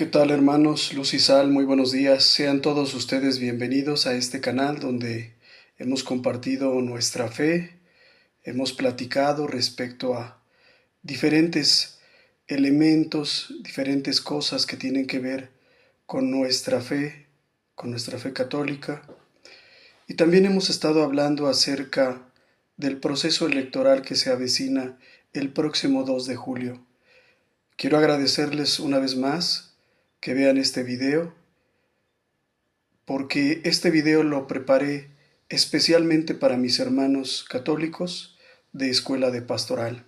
¿Qué tal, hermanos? Luz y Sal, muy buenos días. Sean todos ustedes bienvenidos a este canal donde hemos compartido nuestra fe, hemos platicado respecto a diferentes elementos, diferentes cosas que tienen que ver con nuestra fe católica. Y también hemos estado hablando acerca del proceso electoral que se avecina el próximo 2 de julio. Quiero agradecerles una vez más que vean este video, porque este video lo preparé especialmente para mis hermanos católicos de Escuela de Pastoral.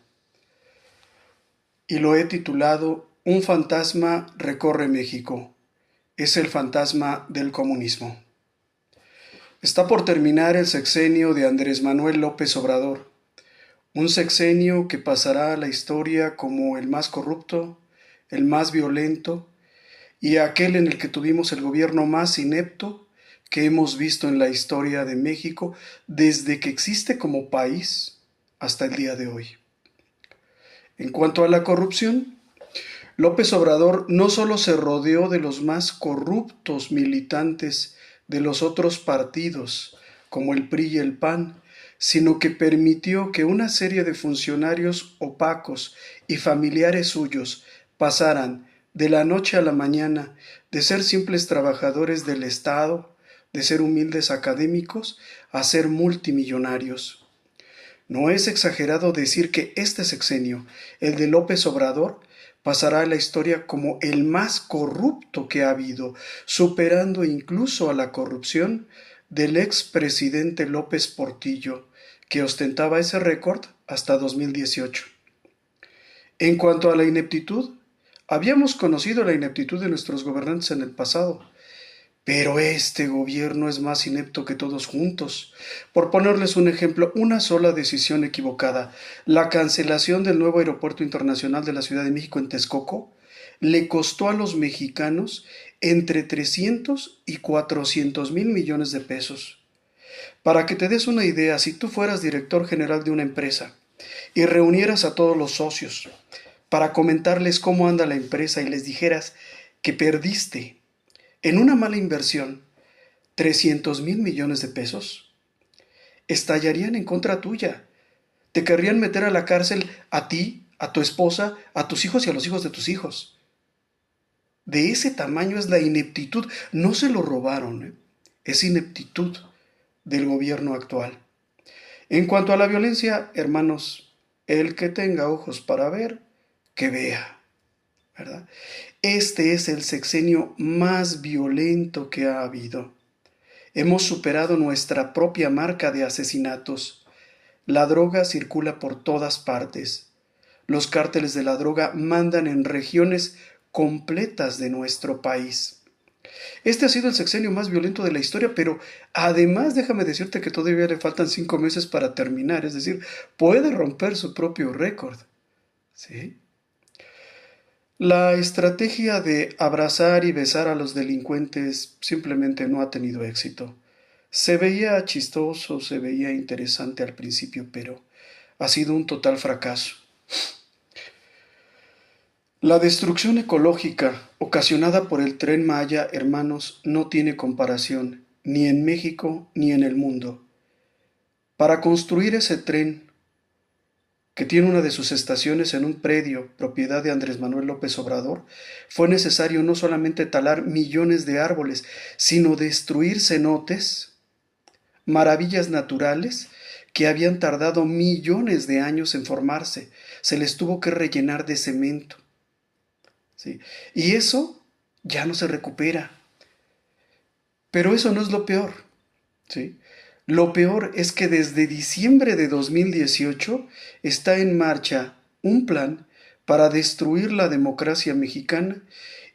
Y lo he titulado Un fantasma recorre México. Es el fantasma del comunismo. Está por terminar el sexenio de Andrés Manuel López Obrador, un sexenio que pasará a la historia como el más corrupto, el más violento y aquel en el que tuvimos el gobierno más inepto que hemos visto en la historia de México desde que existe como país hasta el día de hoy. En cuanto a la corrupción, López Obrador no solo se rodeó de los más corruptos militantes de los otros partidos, como el PRI y el PAN, sino que permitió que una serie de funcionarios opacos y familiares suyos pasaran de la noche a la mañana de ser simples trabajadores del Estado, de ser humildes académicos, a ser multimillonarios. No es exagerado decir que este sexenio, el de López Obrador, pasará a la historia como el más corrupto que ha habido, superando incluso a la corrupción del expresidente López Portillo, que ostentaba ese récord hasta 2018. En cuanto a la ineptitud, habíamos conocido la ineptitud de nuestros gobernantes en el pasado, pero este gobierno es más inepto que todos juntos. Por ponerles un ejemplo, una sola decisión equivocada, la cancelación del nuevo aeropuerto internacional de la Ciudad de México en Texcoco, le costó a los mexicanos entre 300 y 400 mil millones de pesos. Para que te des una idea, si tú fueras director general de una empresa y reunieras a todos los socios para comentarles cómo anda la empresa y les dijeras que perdiste en una mala inversión 300 mil millones de pesos, estallarían en contra tuya. Te querrían meter a la cárcel a ti, a tu esposa, a tus hijos y a los hijos de tus hijos. De ese tamaño es la ineptitud. No se lo robaron, es ineptitud del gobierno actual. En cuanto a la violencia, hermanos, el que tenga ojos para ver, que vea, ¿verdad? Este es el sexenio más violento que ha habido. Hemos superado nuestra propia marca de asesinatos. La droga circula por todas partes. Los cárteles de la droga mandan en regiones completas de nuestro país. Este ha sido el sexenio más violento de la historia, pero además déjame decirte que todavía le faltan 5 meses para terminar, es decir, puede romper su propio récord. ¿Sí? La estrategia de abrazar y besar a los delincuentes simplemente no ha tenido éxito. Se veía chistoso, se veía interesante al principio, pero ha sido un total fracaso. La destrucción ecológica ocasionada por el Tren Maya, hermanos, no tiene comparación, ni en México ni en el mundo. Para construir ese tren, que tiene una de sus estaciones en un predio propiedad de Andrés Manuel López Obrador, fue necesario no solamente talar millones de árboles, sino destruir cenotes, maravillas naturales que habían tardado millones de años en formarse. Se les tuvo que rellenar de cemento. ¿Sí? Y eso ya no se recupera. Pero eso no es lo peor. ¿Sí? Lo peor es que desde diciembre de 2018 está en marcha un plan para destruir la democracia mexicana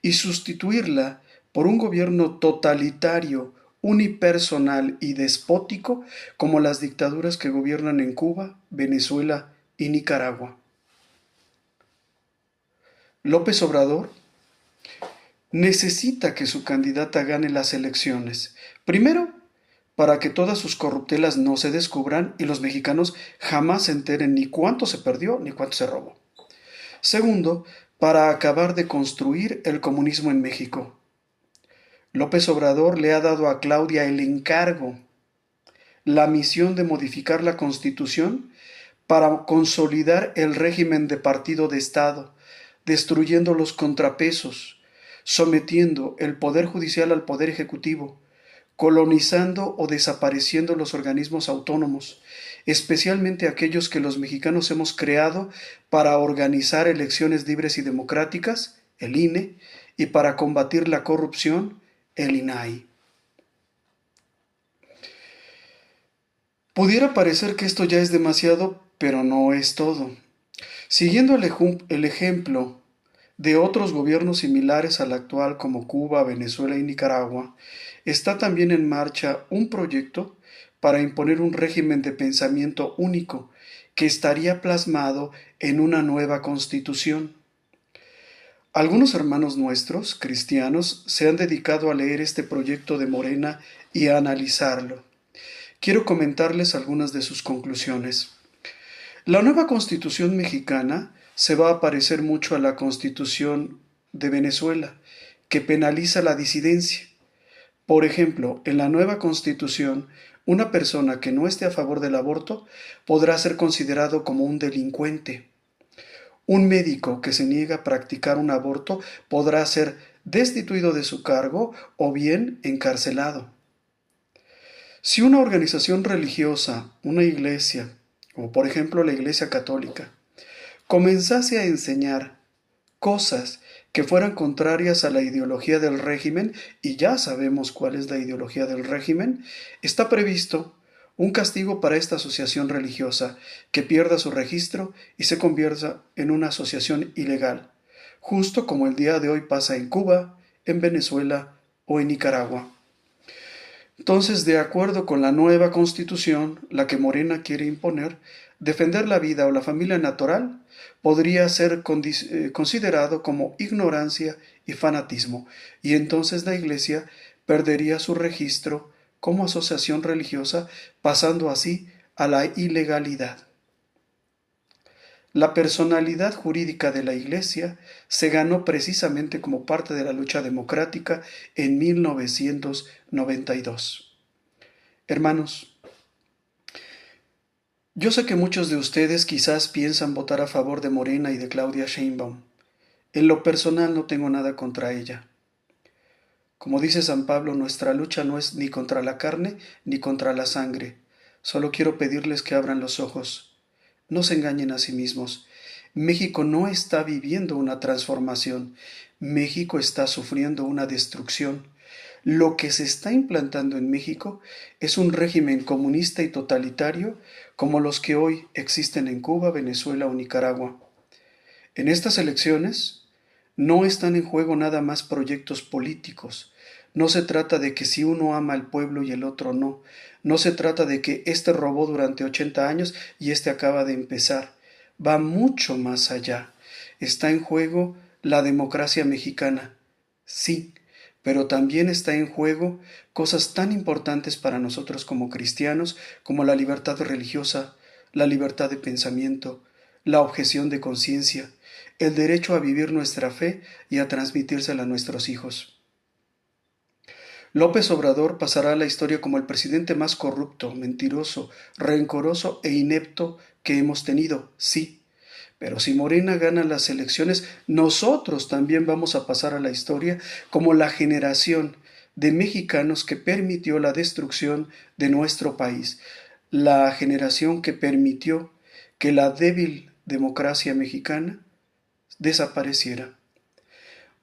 y sustituirla por un gobierno totalitario, unipersonal y despótico como las dictaduras que gobiernan en Cuba, Venezuela y Nicaragua. López Obrador necesita que su candidata gane las elecciones. Primero, para que todas sus corruptelas no se descubran y los mexicanos jamás se enteren ni cuánto se perdió ni cuánto se robó. Segundo, para acabar de construir el comunismo en México. López Obrador le ha dado a Claudia el encargo, la misión de modificar la Constitución para consolidar el régimen de partido de Estado, destruyendo los contrapesos, sometiendo el Poder Judicial al Poder Ejecutivo, colonizando o desapareciendo los organismos autónomos, especialmente aquellos que los mexicanos hemos creado para organizar elecciones libres y democráticas, el INE, y para combatir la corrupción, el INAI. Pudiera parecer que esto ya es demasiado, pero no es todo. Siguiendo el ejemplo de otros gobiernos similares al actual como Cuba, Venezuela y Nicaragua, está también en marcha un proyecto para imponer un régimen de pensamiento único que estaría plasmado en una nueva constitución. Algunos hermanos nuestros, cristianos, se han dedicado a leer este proyecto de Morena y a analizarlo. Quiero comentarles algunas de sus conclusiones. La nueva Constitución mexicana se va a parecer mucho a la Constitución de Venezuela, que penaliza la disidencia. Por ejemplo, en la nueva Constitución, una persona que no esté a favor del aborto podrá ser considerado como un delincuente. Un médico que se niega a practicar un aborto podrá ser destituido de su cargo o bien encarcelado. Si una organización religiosa, una iglesia, como por ejemplo la Iglesia Católica, comenzase a enseñar cosas que fueran contrarias a la ideología del régimen, y ya sabemos cuál es la ideología del régimen, está previsto un castigo para esta asociación religiosa que pierda su registro y se convierta en una asociación ilegal, justo como el día de hoy pasa en Cuba, en Venezuela o en Nicaragua. Entonces, de acuerdo con la nueva Constitución, la que Morena quiere imponer, defender la vida o la familia natural podría ser considerado como ignorancia y fanatismo, y entonces la Iglesia perdería su registro como asociación religiosa, pasando así a la ilegalidad. La personalidad jurídica de la Iglesia se ganó precisamente como parte de la lucha democrática en 1992. Hermanos, yo sé que muchos de ustedes quizás piensan votar a favor de Morena y de Claudia Sheinbaum. En lo personal no tengo nada contra ella. Como dice San Pablo, nuestra lucha no es ni contra la carne ni contra la sangre. Solo quiero pedirles que abran los ojos. No se engañen a sí mismos. México no está viviendo una transformación. México está sufriendo una destrucción. Lo que se está implantando en México es un régimen comunista y totalitario como los que hoy existen en Cuba, Venezuela o Nicaragua. En estas elecciones no están en juego nada más proyectos políticos. No se trata de que si uno ama al pueblo y el otro no. No se trata de que éste robó durante 80 años y éste acaba de empezar. Va mucho más allá. Está en juego la democracia mexicana. Sí, pero también está en juego cosas tan importantes para nosotros como cristianos como la libertad religiosa, la libertad de pensamiento, la objeción de conciencia, el derecho a vivir nuestra fe y a transmitírsela a nuestros hijos. López Obrador pasará a la historia como el presidente más corrupto, mentiroso, rencoroso e inepto que hemos tenido, sí. Pero si Morena gana las elecciones, nosotros también vamos a pasar a la historia como la generación de mexicanos que permitió la destrucción de nuestro país, la generación que permitió que la débil democracia mexicana desapareciera.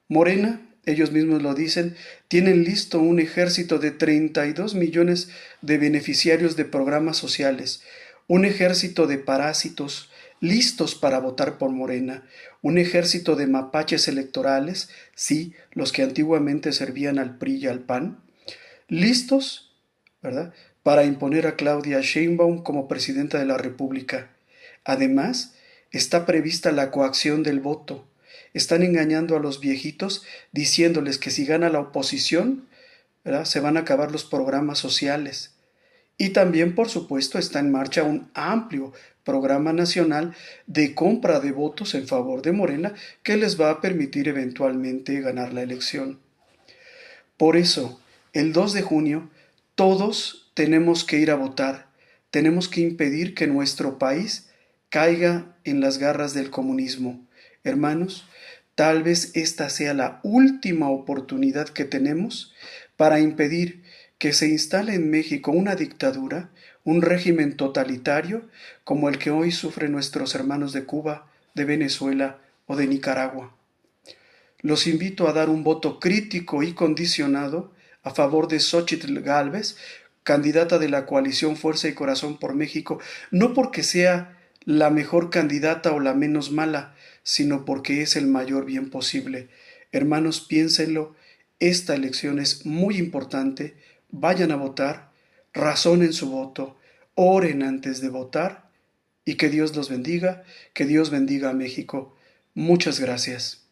Morena, ellos mismos lo dicen, tienen listo un ejército de 32 millones de beneficiarios de programas sociales, un ejército de parásitos listos para votar por Morena, un ejército de mapaches electorales, sí, los que antiguamente servían al PRI y al PAN, listos, ¿verdad?, para imponer a Claudia Sheinbaum como presidenta de la República. Además, está prevista la coacción del voto. Están engañando a los viejitos diciéndoles que si gana la oposición, ¿verdad?, se van a acabar los programas sociales. Y también, por supuesto, está en marcha un amplio programa nacional de compra de votos en favor de Morena que les va a permitir eventualmente ganar la elección. Por eso, el 2 de junio, todos tenemos que ir a votar, tenemos que impedir que nuestro país caiga en las garras del comunismo. Hermanos, tal vez esta sea la última oportunidad que tenemos para impedir que se instale en México una dictadura, un régimen totalitario como el que hoy sufren nuestros hermanos de Cuba, de Venezuela o de Nicaragua. Los invito a dar un voto crítico y condicionado a favor de Xóchitl Gálvez, candidata de la coalición Fuerza y Corazón por México, no porque sea la mejor candidata o la menos mala, sino porque es el mayor bien posible. Hermanos, piénsenlo, esta elección es muy importante, vayan a votar, razonen su voto, oren antes de votar y que Dios los bendiga, que Dios bendiga a México. Muchas gracias.